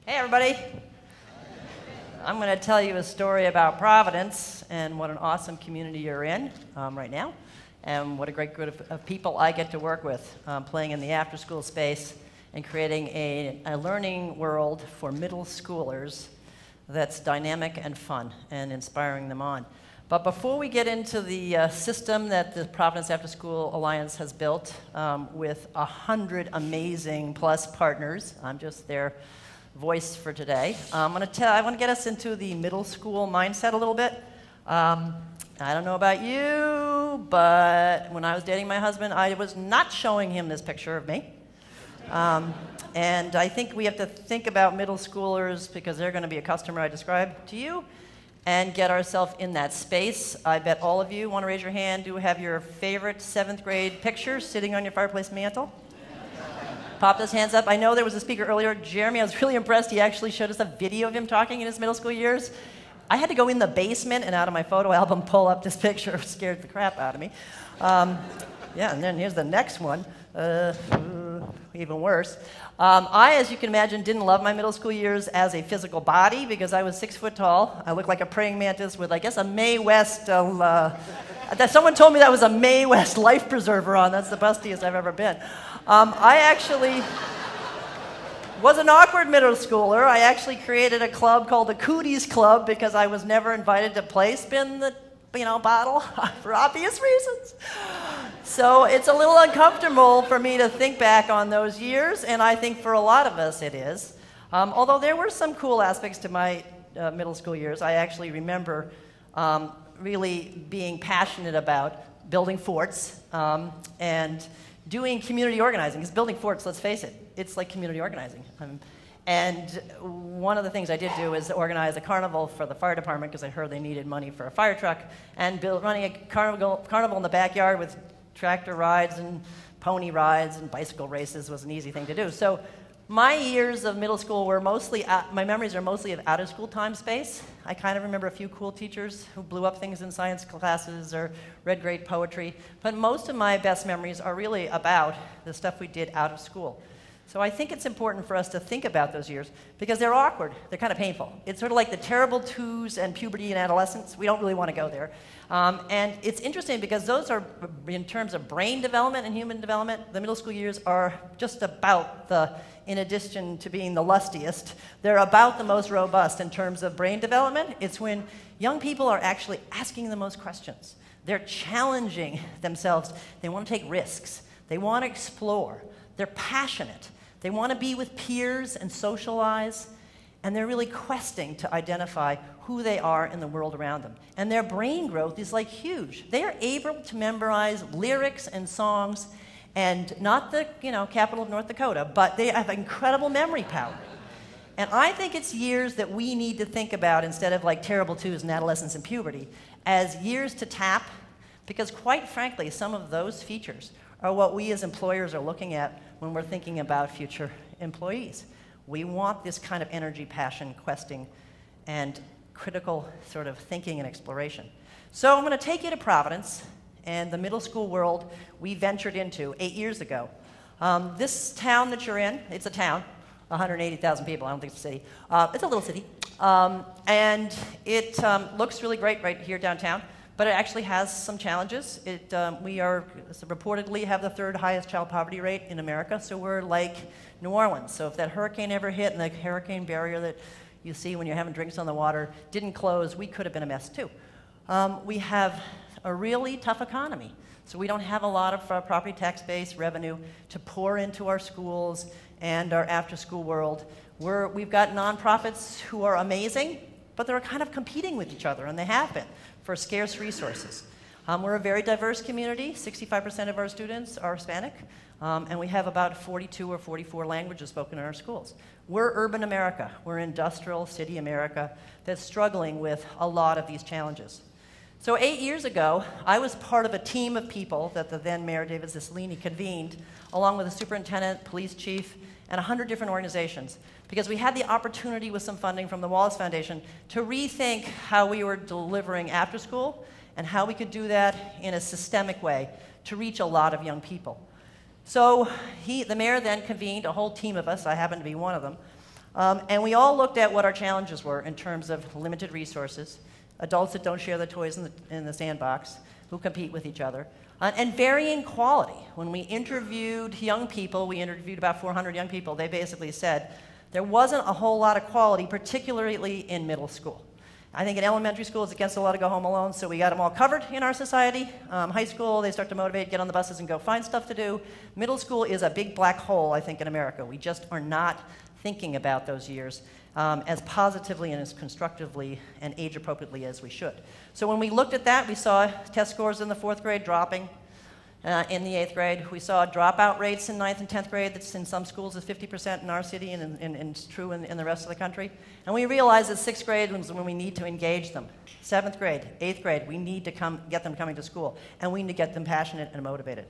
Hey, everybody. I'm going to tell you a story about Providence and what an awesome community you're in right now, and what a great group of people I get to work with playing in the after-school space and creating a learning world for middle schoolers that's dynamic and fun and inspiring them on. But before we get into the system that the Providence After School Alliance has built with 100 amazing plus partners, I'm just their voice for today. I want to get us into the middle school mindset a little bit. I don't know about you, but when I was dating my husband, I was not showing him this picture of me. And I think we have to think about middle schoolers because they're going to be a customer I described to you, and get ourselves in that space. I bet all of you want to raise your hand. Do have your favorite 7th grade picture sitting on your fireplace mantle? Pop those hands up. I know there was a speaker earlier, Jeremy. I was really impressed. He actually showed us a video of him talking in his middle school years. I had to go in the basement and out of my photo album pull up this picture. It scared the crap out of me. Yeah, and then here's the next one. Even worse. I, as you can imagine, didn't love my middle school years as a physical body because I was 6 foot tall. I looked like a praying mantis with, I guess, a Mae West. Someone told me that was a Mae West life preserver on. That's the bustiest I've ever been. I actually was an awkward middle schooler. I actually created a club called the Cooties Club because I was never invited to play spin the bottle for obvious reasons. So it's a little uncomfortable for me to think back on those years, and I think for a lot of us it is. Although there were some cool aspects to my middle school years. I actually remember really being passionate about building forts and doing community organizing. Because building forts, let's face it, it's like community organizing. And one of the things I did do is organize a carnival for the fire department because I heard they needed money for a fire truck, and running a carnival in the backyard with tractor rides and pony rides and bicycle races was an easy thing to do. So my years of middle school were mostly, my memories are mostly of out-of-school time space. I kind of remember a few cool teachers who blew up things in science classes or read great poetry, but most of my best memories are really about the stuff we did out of school. So I think it's important for us to think about those years because they're awkward. They're kind of painful. It's sort of like the terrible twos and puberty and adolescence. We don't really want to go there. And it's interesting because those are, in terms of brain development and human development, the middle school years are just about in addition to being the lustiest, they're about the most robust in terms of brain development. It's when young people are actually asking the most questions. They're challenging themselves. They want to take risks. They want to explore. They're passionate. They want to be with peers and socialize, and they're really questing to identify who they are in the world around them. And their brain growth is like huge. They are able to memorize lyrics and songs, and not the capital of North Dakota, but they have incredible memory power. And I think it's years that we need to think about instead of like terrible twos and adolescence and puberty as years to tap, because quite frankly, some of those features are what we as employers are looking at when we're thinking about future employees. We want this kind of energy, passion, questing, and critical sort of thinking and exploration. So I'm going to take you to Providence and the middle school world we ventured into 8 years ago. This town that you're in, it's a town, 180,000 people, I don't think it's a city. It's a little city. And it looks really great right here downtown. But it actually has some challenges. We reportedly have the 3rd highest child poverty rate in America, so we're like New Orleans. So if that hurricane ever hit and the hurricane barrier that you see when you're having drinks on the water didn't close, we could have been a mess too. We have a really tough economy, so we don't have a lot of property tax-based revenue to pour into our schools and our after-school world. We've got nonprofits who are amazing, but they're kind of competing with each other, and they have been, for scarce resources. We're a very diverse community. 65% of our students are Hispanic, and we have about 42 or 44 languages spoken in our schools. We're urban America. We're industrial city America that's struggling with a lot of these challenges. So 8 years ago, I was part of a team of people that the then Mayor David Cicilline convened, along with the superintendent, police chief, and 100 different organizations, because we had the opportunity with some funding from the Wallace Foundation to rethink how we were delivering after school and how we could do that in a systemic way to reach a lot of young people. So the mayor then convened a whole team of us, I happen to be one of them, And we all looked at what our challenges were in terms of limited resources, adults that don't share their toys in the sandbox, who compete with each other, and varying quality. When we interviewed young people, we interviewed about 400 young people, they basically said there wasn't a whole lot of quality, particularly in middle school. I think in elementary school, it's against the law to go home alone, so we got them all covered in our society. High school, they start to motivate, get on the buses and go find stuff to do. Middle school is a big black hole, I think, in America. We just are not thinking about those years as positively and as constructively and age-appropriately as we should. So when we looked at that, we saw test scores in the 4th grade dropping. In the 8th grade, we saw dropout rates in 9th and 10th grade that's in some schools is 50% in our city and it's true in the rest of the country. And we realized that 6th grade was when we need to engage them. 7th grade, 8th grade, we need to get them coming to school, and we need to get them passionate and motivated.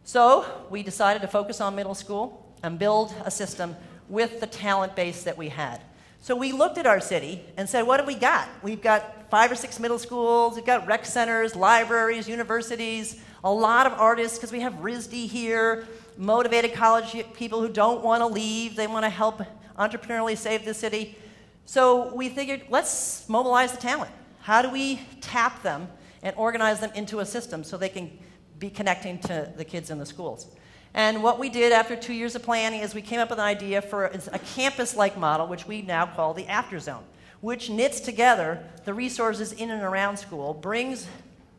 So we decided to focus on middle school and build a system with the talent base that we had. So we looked at our city and said, what have we got? We've got 5 or 6 middle schools, we've got rec centers, libraries, universities, a lot of artists, because we have RISD here, motivated college people who don't want to leave, they want to help entrepreneurially save the city. So we figured, let's mobilize the talent. How do we tap them and organize them into a system so they can be connecting to the kids in the schools? And what we did after 2 years of planning is we came up with an idea for a campus-like model, which we now call the After Zone, which knits together the resources in and around school, brings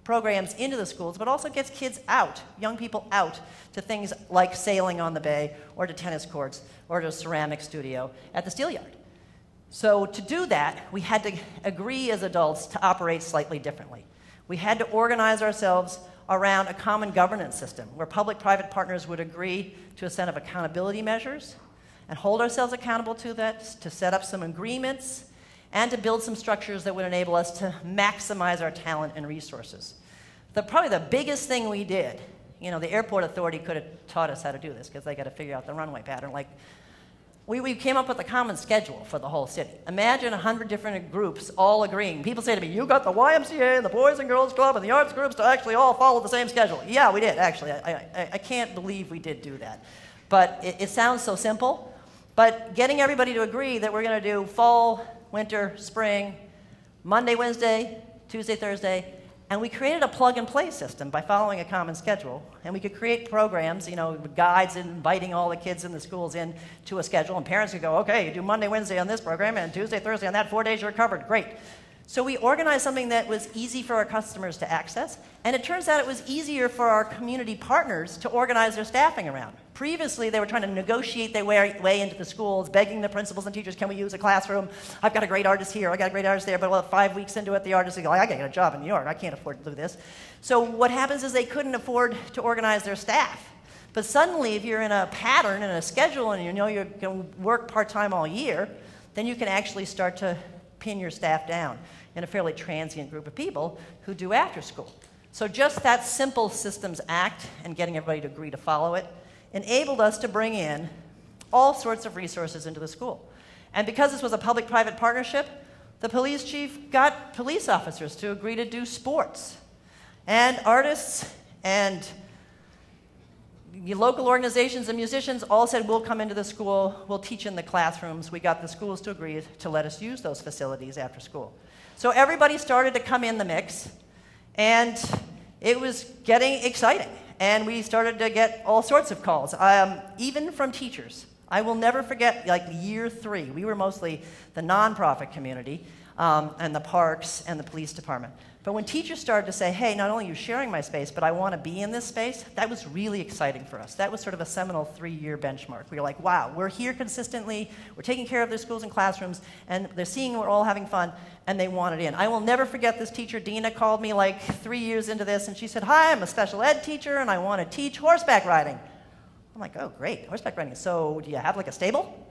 programs into the schools, but also gets kids out, young people out, to things like sailing on the bay, or to tennis courts, or to a ceramic studio at the Steel Yard. So to do that, we had to agree as adults to operate slightly differently. We had to organize ourselves around a common governance system where public-private partners would agree to a set of accountability measures and hold ourselves accountable to that, to set up some agreements, and to build some structures that would enable us to maximize our talent and resources. Probably the biggest thing we did, you know, the airport authority could have taught us how to do this because they got to figure out the runway pattern. Like, we came up with a common schedule for the whole city. Imagine 100 different groups all agreeing. People say to me, you got the YMCA and the Boys and Girls Club and the arts groups to actually all follow the same schedule. Yeah, we did, actually. I can't believe we did do that. But it sounds so simple. But getting everybody to agree that we're going to do fall, winter, spring, Monday, Wednesday, Tuesday, Thursday, and we created a plug-and-play system by following a common schedule. And we could create programs, you know, guides inviting all the kids in the schools in to a schedule. And parents could go, okay, you do Monday, Wednesday on this program, and Tuesday, Thursday on that, 4 days you're covered. Great. So we organized something that was easy for our customers to access. And it turns out it was easier for our community partners to organize their staffing around. Previously, they were trying to negotiate their way into the schools, begging the principals and teachers, can we use a classroom? I've got a great artist here, I've got a great artist there, but well, 5 weeks into it, the artist is like, I got a job in New York, I can't afford to do this. So what happens is they couldn't afford to organize their staff. But suddenly, if you're in a pattern and a schedule and you know you're going to work part-time all year, then you can actually start to pin your staff down in a fairly transient group of people who do after school. So just that simple systems act and getting everybody to agree to follow it enabled us to bring in all sorts of resources into the school. And because this was a public-private partnership, the police chief got police officers to agree to do sports. And artists and local organizations and musicians all said, we'll come into the school, we'll teach in the classrooms. We got the schools to agree to let us use those facilities after school. So everybody started to come in the mix, and it was getting exciting. And we started to get all sorts of calls, even from teachers. I will never forget, like year 3, we were mostly the nonprofit community and the parks and the police department. But when teachers started to say, hey, not only are you sharing my space, but I want to be in this space, that was really exciting for us. That was sort of a seminal 3-year benchmark. We were like, wow, we're here consistently, we're taking care of their schools and classrooms, and they're seeing we're all having fun, and they want it in. I will never forget this teacher, Dina, called me like 3 years into this, and she said, hi, I'm a special ed teacher, and I want to teach horseback riding. I'm like, oh, great, horseback riding. So do you have like a stable?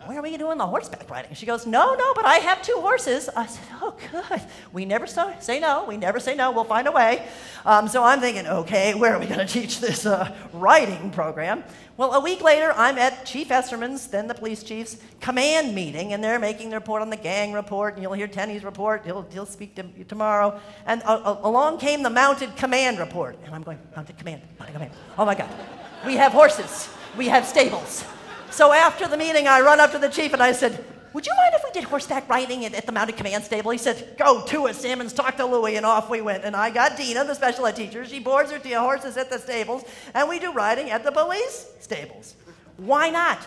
Where are we doing the horseback riding? She goes, no, but I have 2 horses. I said, oh, good. We never say no. We never say no. We'll find a way. So I'm thinking, okay, where are we going to teach this riding program? Well, a week later, I'm at Chief Esserman's, then the police chief's, command meeting, and they're making their report on the gang report, and you'll hear Tenny's report. He'll speak to you tomorrow. And along came the mounted command report. And I'm going, mounted command. Oh, my God. We have horses. We have stables. So after the meeting, I run up to the chief and I said, would you mind if we did horseback riding at the mounted command stable? He said, go to it, Salmons, talk to Louie, and off we went. And I got Dina, the special ed teacher. She boards her horses at the stables, and we do riding at the police stables. Why not?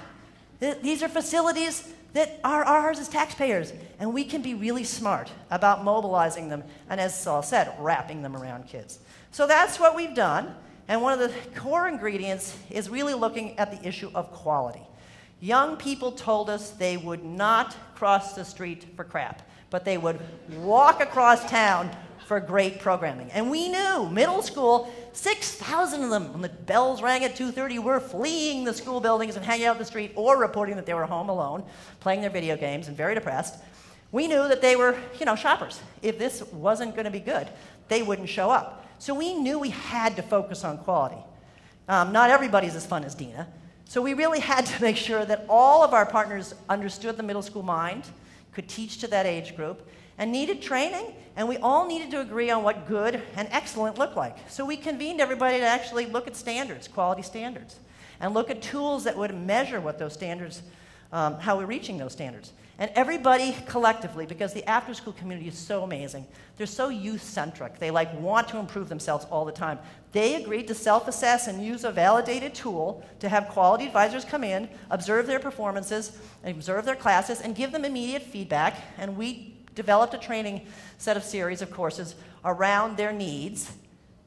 These are facilities that are ours as taxpayers, and we can be really smart about mobilizing them, and as Saul said, wrapping them around kids. So that's what we've done, and one of the core ingredients is really looking at the issue of quality. Young people told us they would not cross the street for crap, but they would walk across town for great programming. And we knew, middle school, 6,000 of them, when the bells rang at 2:30, were fleeing the school buildings and hanging out in the street or reporting that they were home alone, playing their video games and very depressed. We knew that they were, shoppers. If this wasn't going to be good, they wouldn't show up. So we knew we had to focus on quality. Not everybody's as fun as Dina. So we really had to make sure that all of our partners understood the middle school mind, could teach to that age group, and needed training, and we all needed to agree on what good and excellent looked like. So we convened everybody to actually look at standards, quality standards, and look at tools that would measure what those standards, how we're reaching those standards. And everybody collectively, because the after-school community is so amazing, they're so youth-centric, they want to improve themselves all the time. They agreed to self-assess and use a validated tool to have quality advisors come in, observe their performances, observe their classes, and give them immediate feedback. And we developed a training set of series of courses around their needs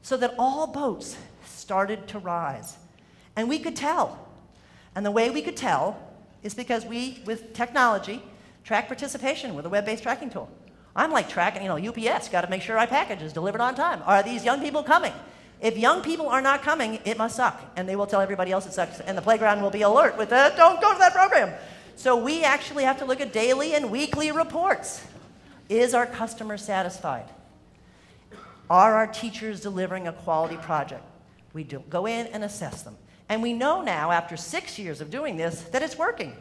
so that all boats started to rise. And we could tell. And the way we could tell is because we, with technology, track participation with a web-based tracking tool. I'm like tracking, UPS, got to make sure my package is delivered on time. Are these young people coming? If young people are not coming, it must suck. And they will tell everybody else it sucks. And the playground will be alert with, don't go to that program. So we actually have to look at daily and weekly reports. Is our customer satisfied? Are our teachers delivering a quality project? We do go in and assess them. And we know now, after 6 years of doing this, that it's working.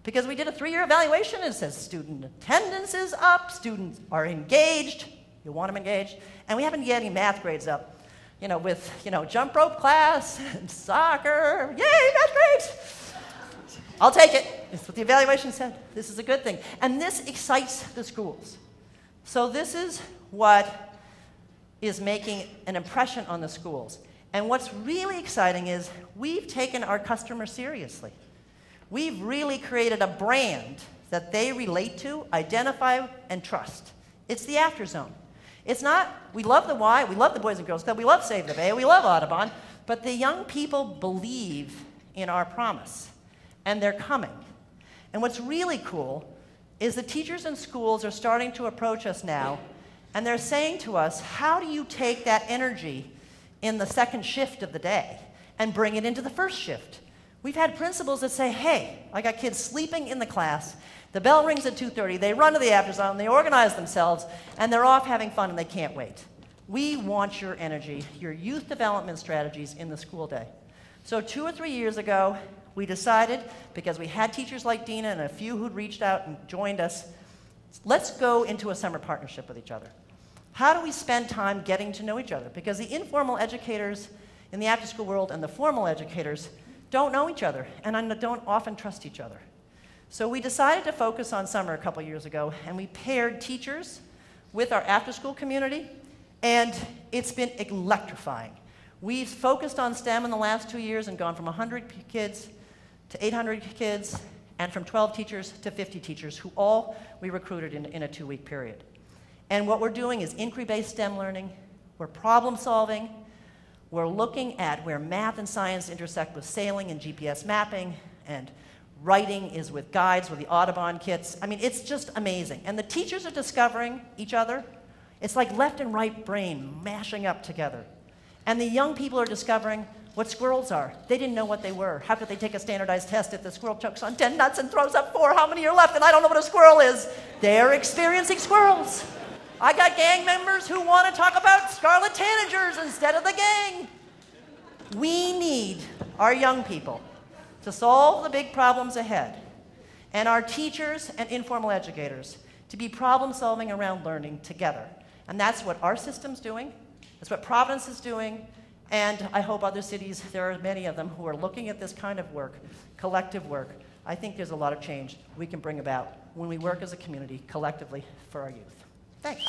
Because we did a 3-year evaluation, and it says student attendance is up, students are engaged, you want them engaged, and we haven't yet any math grades up, with, jump rope class and soccer, yay, math grades! I'll take it. It's what the evaluation said. This is a good thing. And this excites the schools. So this is what is making an impression on the schools. And what's really exciting is we've taken our customers seriously. We've really created a brand that they relate to, identify, and trust. It's the After Zone. It's not, we love the Y, we love the Boys and Girls Club, we love Save the Bay, we love Audubon, but the young people believe in our promise, and they're coming. And what's really cool is the teachers and schools are starting to approach us now, and they're saying to us, how do you take that energy in the second shift of the day and bring it into the first shift? We've had principals that say, hey, I got kids sleeping in the class, the bell rings at 2:30, they run to the after zone, they organize themselves, and they're off having fun and they can't wait. We want your energy, your youth development strategies in the school day. So 2 or 3 years ago, we decided, because we had teachers like Dina and a few who'd reached out and joined us, let's go into a summer partnership with each other. How do we spend time getting to know each other? Because the informal educators in the after-school world and the formal educators don't know each other and don't often trust each other. So we decided to focus on summer a couple years ago, and we paired teachers with our after-school community, and it's been electrifying. We've focused on STEM in the last 2 years and gone from 100 kids to 800 kids, and from 12 teachers to 50 teachers, who all we recruited in a 2-week period. And what we're doing is inquiry-based STEM learning, we're problem solving, we're looking at where math and science intersect with sailing and GPS mapping, and writing is with guides, with the Audubon kits. I mean, it's just amazing. And the teachers are discovering each other. It's like left and right brain mashing up together. And the young people are discovering what squirrels are. They didn't know what they were. How could they take a standardized test if the squirrel chokes on 10 nuts and throws up 4? How many are left? And I don't know what a squirrel is. They're experiencing squirrels. I got gang members who want to talk about scarlet tanagers instead of the gang. We need our young people to solve the big problems ahead, and our teachers and informal educators to be problem solving around learning together. And that's what our system's doing, that's what Providence is doing, And I hope other cities, there are many of them, who are looking at this kind of work, collective work. I think there's a lot of change we can bring about when we work as a community collectively for our youth. Thanks.